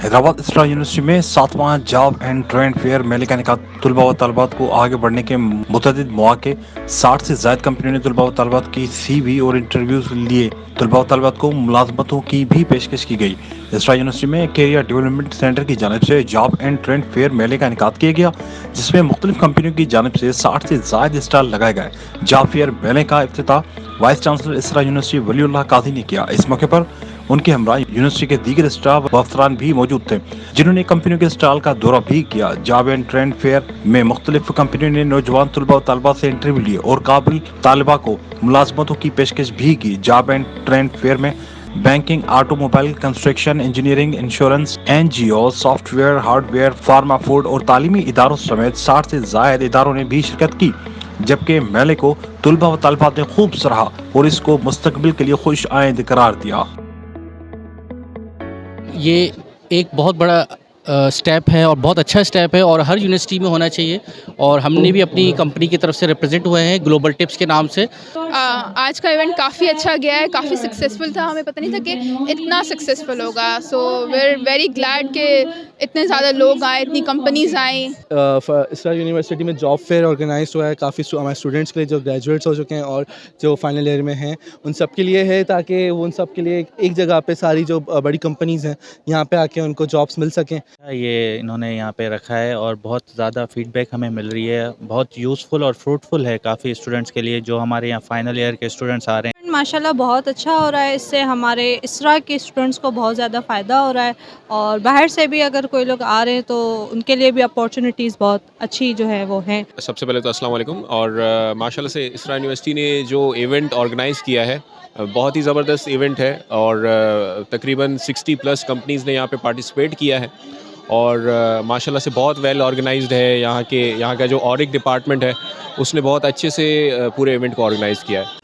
हैदराबाद इसरा यूनिवर्सिटी में 7वां job and trend fair मेले का इनेकाद तलबा व तलबात को आगे बढ़ने के मुतअद्दिद मौके 60 से ज़ायद कंपनियों ने तलबा व तलबात की सीवी और इंटरव्यूज के लिए तलबा व तलबात को मुलाजमतों की भी पेशकश की गई। इसरा यूनिवर्सिटी में कैरियर डेवलपमेंट सेंटर की जानिब से जॉब एंड ट्रेंड फेयर मेले का इनेकाद किया गया, जिसमें मुख्तलिफ कंपनियों की जानिब से 60 से ज़ायद स्टॉल लगाए गए। जॉब फेयर मेले का इफ्तिताह वाइस चांसलर इसरा यूनिवर्सिटी वलीउल्लाह काजी ने किया। इस मौके पर उनके हमरा यूनिवर्सिटी के दीगर स्टाफ व अफसरान भी मौजूद थे, जिन्होंने कंपनियों के स्टॉल का दौरा भी किया। जॉब एंड ट्रेंड फेयर में मुख्तलिफ कंपनियों ने नौजवान तलबा व तलबा से इंटरव्यू लिए और काबिल तालिबा को मुलाजमतों की पेशकश भी की। जॉब एंड ट्रेंड फेयर में banking, automobile, construction, engineering, insurance, NGO, software, hardware, pharma, food और तालीमी इदारों समेत 60 से ज़ायद इदारों ने भी शिरकत की। जबकि मेले को तलबा व तलबात ने खूब सराहा और इसको मुस्तकबिल के लिए खुश आइंद करार दिया। ये एक बहुत बड़ा स्टेप है और बहुत अच्छा स्टेप है और हर यूनिवर्सिटी में होना चाहिए। और हमने भी अपनी कंपनी की तरफ से रिप्रेजेंट हुए हैं ग्लोबल टिप्स के नाम से। आज का इवेंट काफ़ी अच्छा गया है, काफ़ी सक्सेसफुल था। हमें पता नहीं था कि इतना सक्सेसफुल होगा। So we are very glad कि इतने ज़्यादा लोग आए, इतनी कंपनीज आई। इसरा यूनिवर्सिटी में जॉब फेयर ऑर्गेनाइज हुआ है, काफ़ी हमारे स्टूडेंट्स के लिए जो ग्रेजुएट्स हो चुके हैं और जो फाइनल ईयर में हैं उन सब के लिए है, ताकि उन सब के लिए एक जगह पे सारी जो बड़ी कंपनीज़ हैं यहाँ पे आके उनको जॉब्स मिल सकें। ये इन्होंने यहाँ पे रखा है और बहुत ज़्यादा फीडबैक हमें मिल रही है। बहुत यूज़फुल और फ्रूटफुल है काफ़ी स्टूडेंट्स के लिए जो हमारे यहाँ फाइनल ईयर के स्टूडेंट्स आ रहे हैं। माशाल्लाह बहुत अच्छा हो रहा है। इससे हमारे इसरा के स्टूडेंट्स को बहुत ज़्यादा फ़ायदा हो रहा है और बाहर से भी अगर कोई लोग आ रहे हैं तो उनके लिए भी अपॉर्चुनिटीज़ बहुत अच्छी जो है वो हैं। सबसे पहले तो अस्सलाम वालेकुम। और माशाल्लाह से इसरा यूनिवर्सिटी ने जो इवेंट ऑर्गेनाइज़ किया है बहुत ही ज़बरदस्त इवेंट है और तकरीबन 60+ कंपनीज़ ने यहाँ पे पार्टिसिपेट किया है और माशाल्लाह से बहुत वेल ऑर्गेनाइज्ड है। यहाँ का जो ऑडिट डिपार्टमेंट है उसने बहुत अच्छे से पूरे इवेंट को ऑर्गेनाइज़ किया है।